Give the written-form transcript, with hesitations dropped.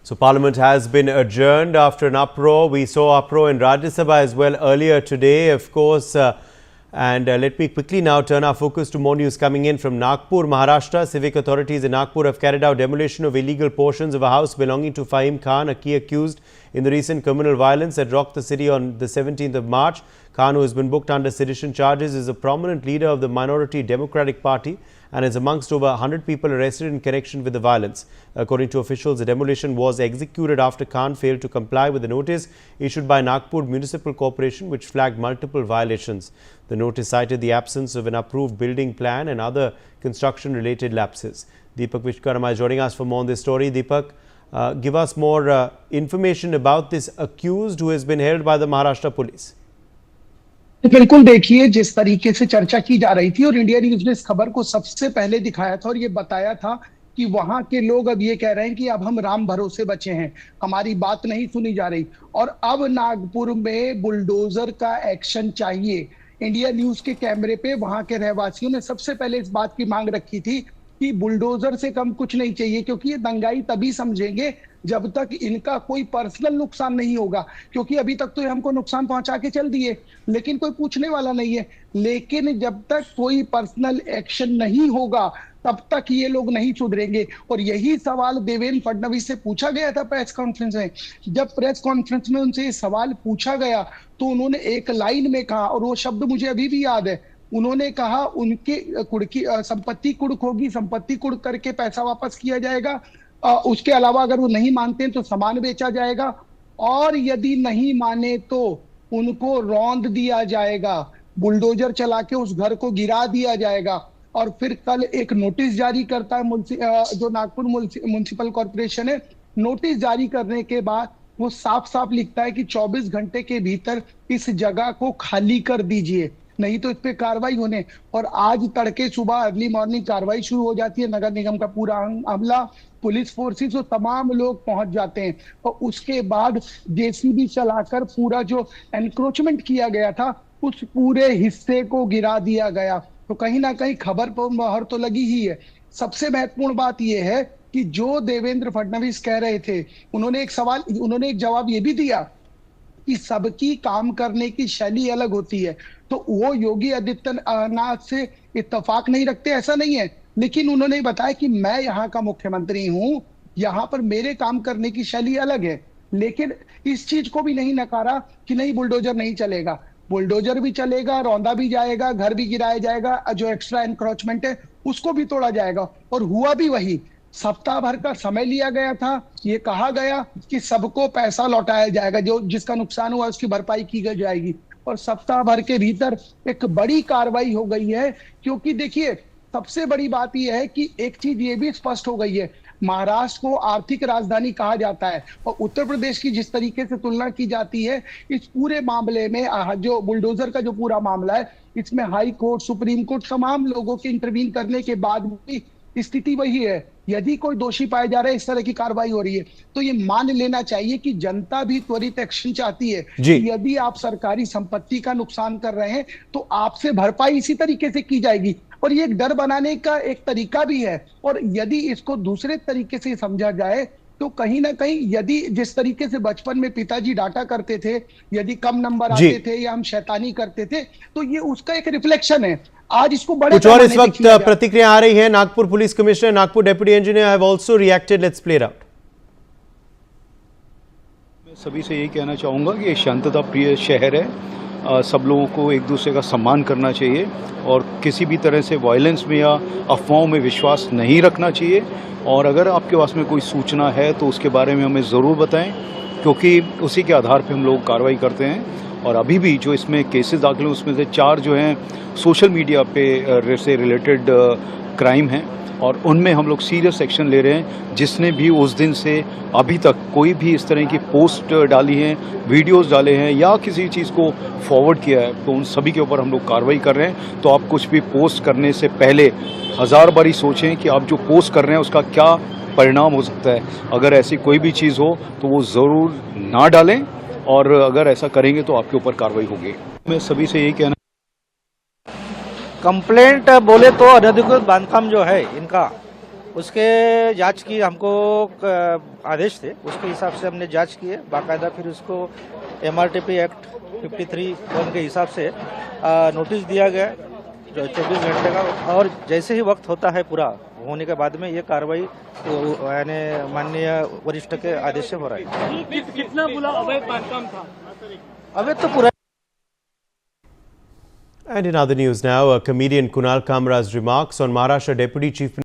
So Parliament has been adjourned after an uproar. We saw uproar in Rajya Sabha as well earlier today, of course. Let me quickly now turn our focus to more news coming in from Nagpur, Maharashtra. Civic authorities in Nagpur have carried out demolition of illegal portions of a house belonging to Fahim Khan, a key accused in the recent criminal violence that rocked the city on the 17th of March. Khan, who has been booked under sedition charges, is a prominent leader of the minority Democratic Party and is amongst over 100 people arrested in connection with the violence. According to officials, the demolition was executed after Khan failed to comply with the notice issued by Nagpur Municipal Corporation, which flagged multiple violations. The notice cited the absence of an approved building plan and other construction-related lapses. Deepak Vishwakarma is joining us for more on this story. Deepak, give us more information about this accused who has been held by the Maharashtra police. बिल्कुल, देखिए जिस तरीके से चर्चा की जा रही थी और इंडिया न्यूज ने इस खबर को सबसे पहले दिखाया था और ये बताया था कि वहां के लोग अब ये कह रहे हैं कि अब हम राम भरोसे बचे हैं, हमारी बात नहीं सुनी जा रही और अब नागपुर में बुलडोजर का एक्शन चाहिए। इंडिया न्यूज के कैमरे पे वहां के रहवासियों ने सबसे पहले इस बात की मांग रखी थी कि बुलडोजर से कम कुछ नहीं चाहिए, क्योंकि ये दंगाई तभी समझेंगे जब तक इनका कोई पर्सनल नुकसान नहीं होगा, क्योंकि अभी तक तो ये हमको नुकसान पहुंचा के चल दिए लेकिन कोई पूछने वाला नहीं है। लेकिन जब तक कोई पर्सनल एक्शन नहीं होगा तब तक ये लोग नहीं सुधरेंगे और यही सवाल देवेंद्र फडणवीस से पूछा गया था प्रेस कॉन्फ्रेंस में। जब प्रेस कॉन्फ्रेंस में उनसे ये सवाल पूछा गया तो उन्होंने एक लाइन में कहा और वो शब्द मुझे अभी भी याद है। उन्होंने कहा उनके कुड़की संपत्ति कुड़क होगी, संपत्ति कुड़क करके पैसा वापस किया जाएगा, उसके अलावा अगर वो नहीं मानते हैं तो सामान बेचा जाएगा और यदि नहीं माने तो उनको रौंद दिया जाएगा, बुलडोजर चला के उस घर को गिरा दिया जाएगा। और फिर कल एक नोटिस जारी करता है जो नागपुर म्युनिसिपल कॉर्पोरेशन है। नोटिस जारी करने के बाद वो साफ साफ लिखता है कि 24 घंटे के भीतर इस जगह को खाली कर दीजिए, नहीं तो इस पे कार्रवाई होने। और आज तड़के सुबह अर्ली मॉर्निंग कार्रवाई शुरू हो जाती है। नगर निगम का पूरा अमला, पुलिस फोर्सेस और तमाम लोग पहुंच जाते हैं और उसके बाद जेसीबी चलाकर पूरा जो एनक्रोचमेंट किया गया था उस पूरे हिस्से को गिरा दिया गया। तो कहीं ना कहीं खबर पर मोहर तो लगी ही है। सबसे महत्वपूर्ण बात यह है कि जो देवेंद्र फडणवीस कह रहे थे, उन्होंने एक जवाब ये भी दिया कि सबकी काम करने की शैली अलग होती है, तो वो योगी आदित्यनाथ से इत्तेफाक नहीं रखते ऐसा नहीं है, लेकिन उन्होंने बताया कि मैं यहाँ का मुख्यमंत्री हूँ, यहाँ पर मेरे काम करने की शैली अलग है। लेकिन इस चीज को भी नहीं नकारा कि नहीं बुलडोजर नहीं चलेगा, बुलडोजर भी चलेगा, रौंदा भी जाएगा, घर भी गिराया जाएगा, जो एक्स्ट्रा एनक्रोचमेंट है उसको भी तोड़ा जाएगा। और हुआ भी वही। सप्ताह भर का समय लिया गया था, ये कहा गया कि सबको पैसा लौटाया जाएगा, जो जिसका नुकसान हुआ उसकी भरपाई की जाएगी और सप्ताह भर के भीतर एक बड़ी कार्रवाई हो गई है। क्योंकि देखिए सबसे बड़ी बात यह है कि एक चीज ये भी स्पष्ट हो गई है, महाराष्ट्र को आर्थिक राजधानी कहा जाता है और उत्तर प्रदेश की जिस तरीके से तुलना की जाती है इस पूरे मामले में, जो बुलडोजर का जो पूरा मामला है इसमें हाई कोर्ट, सुप्रीम कोर्ट तमाम लोगों के इंटरवीन करने के बाद भी स्थिति वही है। यदि कोई दोषी पाया जा रहा है, इस तरह की कार्रवाई हो रही है, तो ये मान लेना चाहिए कि जनता भी त्वरित एक्शन चाहती है कि यदि आप सरकारी संपत्ति का नुकसान कर रहे हैं तो आपसे भरपाई इसी तरीके से की जाएगी। और ये एक डर बनाने का एक तरीका भी है और यदि इसको दूसरे तरीके से समझा जाए तो कहीं ना कहीं, यदि जिस तरीके से बचपन में पिताजी डांटा करते थे, यदि कम नंबर आते थे या हम शैतानी करते थे, तो ये उसका एक रिफ्लेक्शन है। आज इसको बड़े कुछ और इस वक्त प्रतिक्रिया आ रही है। Nagpur police commissioner, Nagpur deputy engineer have also reacted. Let's play it out. मैं सभी से यही कहना चाहूँगा कि ये शांतता प्रिय शहर है, सब लोगों को एक दूसरे का सम्मान करना चाहिए और किसी भी तरह से वायलेंस में या अफवाहों में विश्वास नहीं रखना चाहिए। और अगर आपके पास में कोई सूचना है तो उसके बारे में हमें ज़रूर बताएं, क्योंकि उसी के आधार पर हम लोग कार्रवाई करते हैं। और अभी भी जो इसमें केसेस दाखिल हैं उसमें से 4 जो हैं सोशल मीडिया पे से रिलेटेड क्राइम हैं और उनमें हम लोग सीरियस एक्शन ले रहे हैं। जिसने भी उस दिन से अभी तक कोई भी इस तरह की पोस्ट डाली है, वीडियोस डाले हैं या किसी चीज़ को फॉरवर्ड किया है तो उन सभी के ऊपर हम लोग कार्रवाई कर रहे हैं। तो आप कुछ भी पोस्ट करने से पहले 1000 बारी सोचें कि आप जो पोस्ट कर रहे हैं उसका क्या परिणाम हो सकता है। अगर ऐसी कोई भी चीज़ हो तो वो ज़रूर ना डालें और अगर ऐसा करेंगे तो आपके ऊपर कार्रवाई होगी। मैं सभी से यही कहना, कंप्लेंट बोले तो अनधिकृत बांधकाम जो है इनका उसके जांच की हमको आदेश थे, उसके हिसाब से हमने जांच की है बाकायदा। फिर उसको MRTP एक्ट 53(1) के हिसाब से नोटिस दिया गया 24 घंटे का, और जैसे ही वक्त होता है पूरा होने के बाद में ये कार्रवाई यानी माननीय वरिष्ठ के आदेश से हो रहा है। कितना बोला अवैध बांधकाम था? अवैध तो पूरा। And in other news now, comedian Kunal Kamra's remarks on Maharashtra Deputy Chief